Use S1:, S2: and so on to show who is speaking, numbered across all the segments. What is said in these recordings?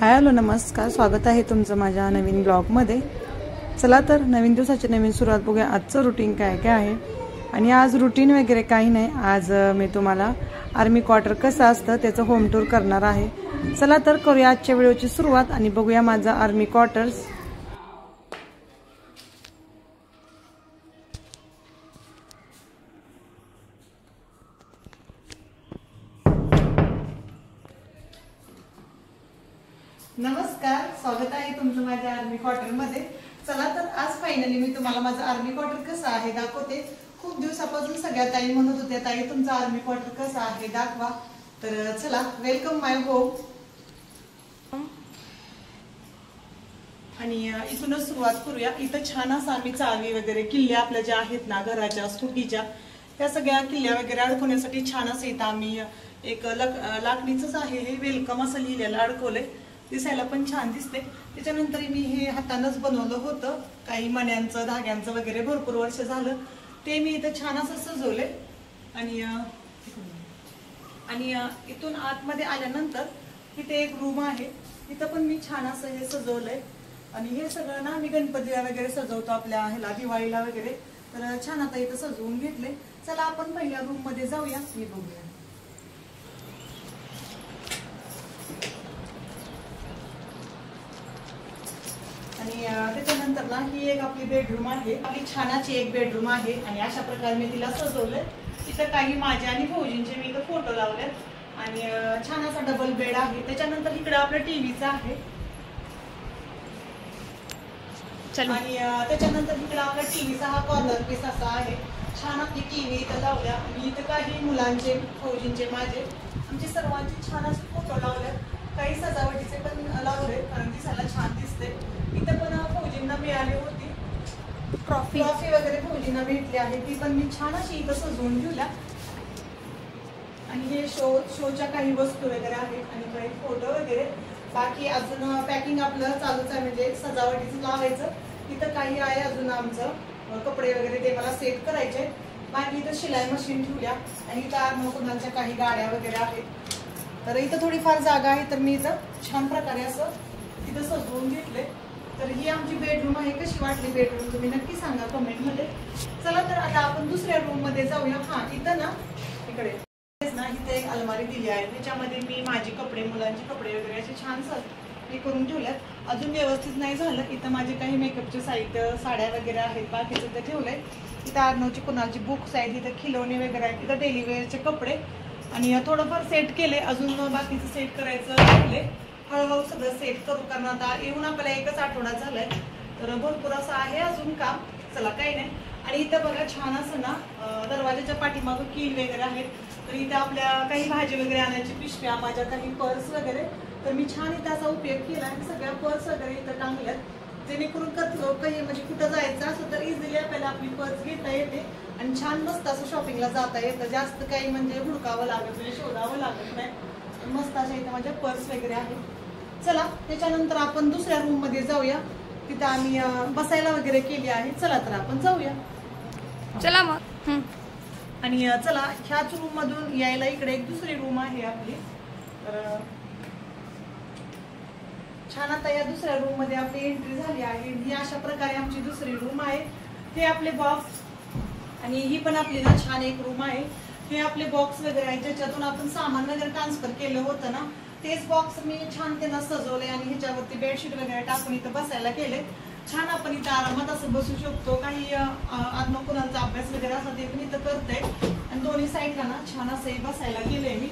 S1: Hello नमस्कार, स्वागत आहे तुमचं माझ्या नवीन ब्लॉगमध्ये। चला तर नवीन दिवसाची नवीन सुरुवात बघूया। आजचं रुटीन काय काय आहे आणि आज रुटीन वगैरे काही नाही। आज मी तुम्हाला आर्मी क्वार्टर कसं असतं त्याचं होम टूर करणार आहे। चला तर करूया आजच्या व्हिडिओची सुरुवात आणि बघूया माझं आर्मी क्वार्टर्स। नमस्कार, स्वागत आहे तुमचं माझ्या आर्मी क्वार्टर मध्ये। चला तर आज फायनली मी तुम्हाला माझं आर्मी क्वार्टर कसं आहे दाखवते। खूप दिवसापासून सगळ्या ताई म्हणत होत्या ताई तुमचं आर्मी क्वार्टर कसं आहे दाखवा। तर चला, वेलकम माय होम। आणि इथूनच सुरुवात करूया। इथं छान असं आम्ही चावी वगैरे किल्ले आपल्या ज्या आहेत ना घराच्या स्कूटीच्या त्या सगळ्या किल्ल्या वगैरे अडकवण्यासाठी छान असं इथं आम्ही एक लाकडीचंच आहे हे वेलकम असं लिहिलेलं अडकवलंय। दिसायला पण छान दिसते। त्याच्यानंतर मी हे हातानच बनवलं होतं, काही मण्यांचं धाग्यांचं वगैरे भरपूर वर्ष झालं ते मी इथं छान असं सजवलंय। आणि इथून आतमध्ये आल्यानंतर इथे एक रूम आहे, इथं पण मी छान असं हे सजवलंय। आणि हे सगळं ना मी गणपतीला वगैरे सजवतो आपल्या ह्याला दिवाळीला वगैरे, तर छान आता इथं सजवून घेतले। चला आपण पहिल्या रूम मध्ये जाऊया, मी बघूया। आणि त्याच्यानंतर ना ही एक आपली बेडरूम आहे, आपली छानाची एक बेडरूम आहे। आणि अशा प्रकारे मी तिला सजवलंय। तिथं काही माझे आणि फौजींचे मी इथं फोटो लावले आणि छान असा डबल बेड आहे। त्याच्यानंतर इकडे आपलं टीव्हीचा आहे आणि त्याच्यानंतर इकडे आपला टीव्हीचा हा कॉर्नर पीस असा आहे। छान आपली टीव्ही इथं लावल्या आणि इथं काही मुलांचे फौजींचे माझे आमचे सर्वांचे छान असे फोटो लावले, काही सजावटीचे पण लावले कारण दिसायला छान दिसते। इथं पण फौजींना मिळाली होती ट्रॉफी वगैरे फौजींना भेटली आहे, ती पण मी छान अशी इथं सजवून ठेवल्या। आणि हे शोच्या काही वस्तू वगैरे आहेत आणि काही फोटो वगैरे। बाकी अजून पॅकिंग आपलं चालूच आहे, म्हणजे सजावटीचं लावायचं। इथं काही आहे अजून आमचं कपडे वगैरे ते मला सेट करायचे। बाकी इथं शिलाई मशीन ठेवल्या आणि इथं आर्मकुणाच्या काही गाड्या वगैरे आहेत। तर इथं थोडीफार जागा आहे, तर मी इथं छान प्रकारे असं इथं सजवून घेतले। तर ही आमची बेडरूम आहे। कशी वाटली बेडरूम तुम्ही नक्की सांगा कमेंट मध्ये। चला तर आता आपण दुसऱ्या रूम मध्ये जाऊया। हा इथं ना इकडे ना इथे एक अलमारी दिली आहे, त्याच्यामध्ये मी माझे कपडे मुलांचे कपडे वगैरे असे छान हे करून ठेवल्यात। अजून व्यवस्थित नाही झालं। इथं माझे काही मेकअपचे साहित्य साड्या वगैरे आहेत, बाकीचं ते ठेवलंय। इथं आर्नवची कुणाची बुक्स आहेत, इथं खिलोणे वगैरे आहेत, इथं डेली वेअरचे कपडे आणि थोडंफार सेट केले, अजून बाकीचं सेट करायचं ठेवले। हळूहळू सगळं सेट करू, कारण आता येऊन आपल्याला एकच आठवडा झालाय, तर भरपूर असं आहे अजून काम। चला काही नाही। आणि इथं बघा छान असं ना दरवाजाच्या पाठीमागं कील वगैरे आहेत, तर इथं आपल्या काही भाजी वगैरे आणायची पिशव्या, माझ्या काही पर्स वगैरे, तर मी छान इथं असा उपयोग केला आणि सगळ्या पर्स वगैरे इथं टांगल्यात, जेणेकरून काही म्हणजे कुठं जायचं असं तर इझिली आपल्याला आपली पर्स घेता येते आणि छान मस्त असं शॉपिंगला जाता येतं। जास्त काही म्हणजे हुडकावं लागत नाही, शोधावं लागत नाही। मस्त अशा इथं माझ्या पर्स वगैरे आहेत। चला त्याच्यानंतर आपण दुसऱ्या रूम मध्ये जाऊया, तिथं आम्ही बसायला वगैरे केली आहे। चला तर आपण जाऊया,
S2: चला मग।
S1: आणि चला ह्याच रूम मधून यायला इकडे एक दुसरी रूम आहे आपली। तर छान आता या दुसऱ्या रूम मध्ये आपली एंट्री झाली आहे। ही अशा प्रकारे आमची दुसरी रूम आहे। हे आपले बॉक्स आणि ही पण आपली ना छान एक रूम आहे। हे आपले बॉक्स वगैरे आहेत, ज्याच्यातून आपण सामान वगैरे ट्रान्सफर केलं होतं ना, तेच बॉक्स मी छान त्यांना सजवले आणि ह्याच्यावरती बेडशीट वगैरे टाकून इथं बसायला केले। छान आपण इथं आरामात असं बसू शकतो। काही आत्मकुणाचा अभ्यास वगैरे असं ते पण इथं करते आणि दोन्ही साईडला ना छान असं बसायला गेले मी,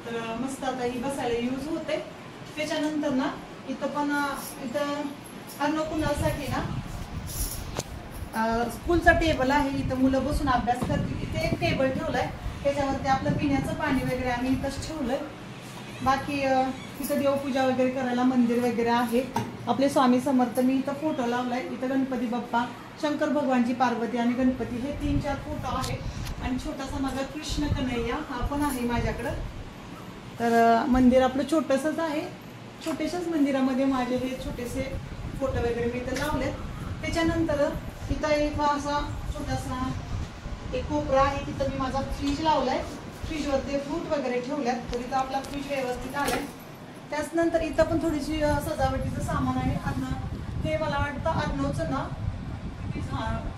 S1: तर मस्त आता ही बसायला यूज होते। त्याच्यानंतर ना इथं पण इथं आत्मकुणासाठी ना स्कूलचा टेबल आहे, इथं मुलं बसून अभ्यास करतील। इथे एक टेबल ठेवलाय, त्याच्यावरती आपलं पिण्याचं पाणी वगैरे आम्ही इथंच ठेवलंय। बाकी इथं देवपूजा वगैरे करायला मंदिर वगैरे आहे। आपले स्वामी समर्थ मी इथं फोटो लावलाय। इथं गणपती बाप्पा, शंकर भगवानची, पार्वती आणि गणपती हे 3-4 फोटो आहेत आणि छोटासा माझा कृष्ण कन्हैया हा पण आहे माझ्याकडं। तर मंदिर आपलं छोटंसंच आहे, छोट्याशाच मंदिरामध्ये माझे हे छोटेसे फोटो वगैरे मी इथं लावलेत। त्याच्यानंतर इथं एक असा छोटासा एक कोपरा आहे, तिथं मी माझा फ्रीज लावलाय। फ्रीजवरती फ्रूट वगैरे ठेवल्यात, तर इथं आपला फ्रीज व्यवस्थित आलाय। त्याच त्याच्यानंतर इथं पण थोडीशी सजावटीचं सामान आहे. हे मला वाटतं अर्णवचं ना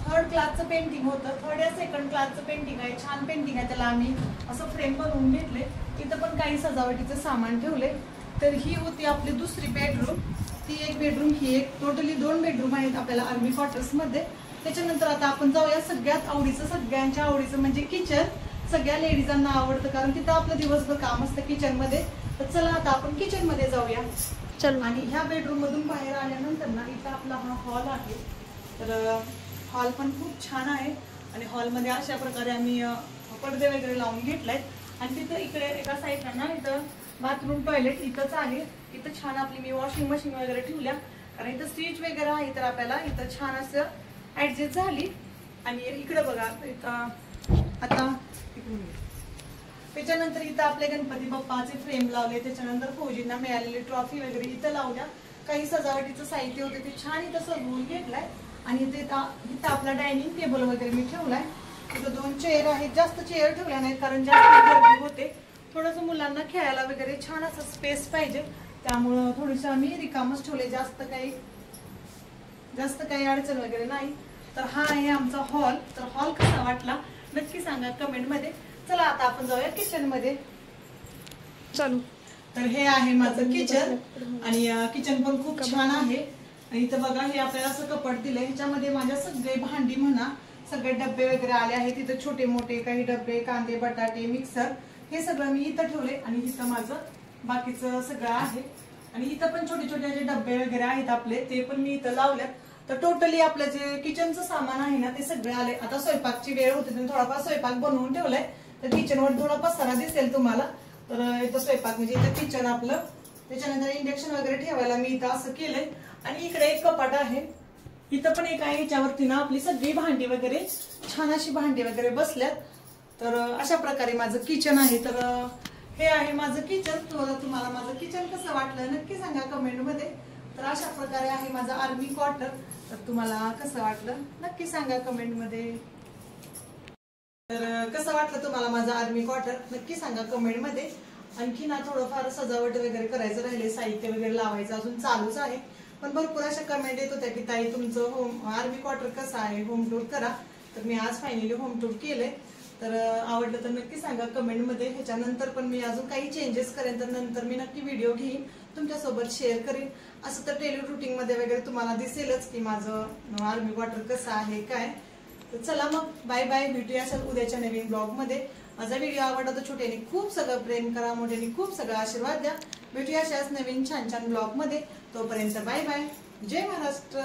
S1: 3rd क्लासचं पेंटिंग होतं. 3rd या 2nd क्लासचं पेंटिंग आहे. छान पेंटिंग आहे. त्याला आम्ही असं फ्रेम बनवून घेतले. इथं पण काही सजावटीचं सामान ठेवले. तर ही होती आपली दुसरी बेडरूम. ती एक बेडरूम, ही एक, टोटली 2 बेडरूम आहेत आपल्याला आर्मी क्वार्टर्स मध्ये. त्याच्यानंतर आता आपण जाऊया सगळ्यात आवडीचं, सगळ्यांच्या आवडीचं म्हणजे किचन. सगळ्या लेडीजांना आवडतं कारण तिथं आपलं दिवसभर काम असतं किचन मध्ये. तर चला आता आपण किचन मध्ये जाऊया.
S2: चलो.
S1: आणि ह्या बेडरूम मधून बाहेर आल्यानंतर ना इथं आपला हा हॉल आहे. तर हॉल पण खूप छान आहे आणि हॉलमध्ये अशा प्रकारे आम्ही पडदे वगैरे लावून घेतलायत. आणि तिथं इकडे एका साईडला ना इथं बाथरूम टॉयलेट इथंच आहे. इथं छान आपली मी वॉशिंग मशीन वगैरे ठेवल्या कारण इथं स्विच वगैरे आहे. तर आपल्याला इथं छान असं ऍडजस्ट झाली. आणि इकडे बघा इथं आता त्याच्यानंतर इथं आपले गणपती बाप्पाचे फ्रेम लावले. त्याच्यानंतर फौजींना मिळालेली ट्रॉफी वगैरे इथं लावल्या. काही सजावटीचं साहित्य होते ते छान इथं सजवून घेतलंय. आणि इथं आपला डायनिंग टेबल वगैरे मी ठेवलाय. इथं 2 चेअर आहेत. जास्त चेअर ठेवल्या नाहीत कारण जास्त गर्दी होते. थोडंसं मुलांना खेळायला वगैरे छान असं स्पेस पाहिजे त्यामुळं थोडंसं आम्ही रिकामच ठेवले. जास्त काही अडचण वगैरे नाही. तर हा आहे आमचा हॉल. तर हॉल कसा वाटला नक्की सांगा कमेंट मध्ये. चला आता आपण जाऊया किचन मध्ये.
S2: चलो.
S1: तर हे आहे माझं किचन आणि किचन पण खूप छान आहे. आणि इथं बघा हे आपल्याला असं कपाट दिलंय. ह्याच्यामध्ये माझ्या सगळे भांडी म्हणा, सगळे डब्बे वगैरे आले आहेत. इथं छोटे मोठे काही डब्बे, कांदे बटाटे, मिक्सर हे सगळं मी इथं ठेवले. आणि इथं माझं बाकीचं सगळं आहे. आणि इथं पण छोटे छोटे जे डब्बे वगैरे आहेत आपले ते पण मी इथं लावल्यात. तर टोटली आपलं जे किचनचं सामान आहे ना ते सगळे आले. आता स्वयंपाकची वेळ होती तर थोडाफार स्वयंपाक बनवून ठेवलाय. तर किचनवर थोडा पसारा दिसेल तुम्हाला. तर इथं स्वयंपाक म्हणजे इथं किचन आपलं. त्याच्यानंतर इंडक्शन वगैरे ठेवायला मी इथं असं केलंय. आणि इकडे एक कपाट आहे. इथं पण एक आहे. ह्याच्यावरती ना आपली सगळी भांडी वगैरे छान अशी भांडी वगैरे बसल्यात. तर अशा प्रकारे माझं किचन आहे. तर हे आहे माझं किचन. तुम्हाला माझं किचन कसं वाटलं नक्की सांगा कमेंट मध्ये. तर अशा प्रकारे आहे माझं आर्मी क्वार्टर. तर तुम्हाला कसं वाटलं नक्की सांगा कमेंट मध्ये. तर कसं वाटलं तुम्हाला माझं आर्मी क्वार्टर नक्की सांगा कमेंट मध्ये. आणखी ना थोडंफार सजावट वगैरे करायचं राहिले, साहित्य वगैरे लावायचं अजून चालूच आहे. पण भरपूर अशा कमेंट येत होत्या की ताई तुमचं आर्मी क्वार्टर कसं आहे, होम टूर करा. तर मी आज फायनली होम टूर केले. तर आवडलं तर नक्की सांगा कमेंट मध्ये. ह्याच्यानंतर पण मी अजून काही चेंजेस करेन तर नंतर मी नक्की व्हिडिओ घेईन तुमच्यासोबत शेअर करेन. असं तर डेली रुटीन मध्ये वगैरे तुम्हाला दिसेलच की माझं आर्मी क्वार्टर कसं आहे काय. तर चला मग बाय बाय. भेटूया उद्याच्या नवीन ब्लॉग मध्ये. माझा व्हिडिओ आवडला तर छोट्याने खूप सगळं प्रेम करा, मोठ्याने खूप सगळं आशीर्वाद द्या. भेटूया अशाच नवीन छान छान ब्लॉग मध्ये. तोपर्यंत बाय बाय. जय महाराष्ट्र.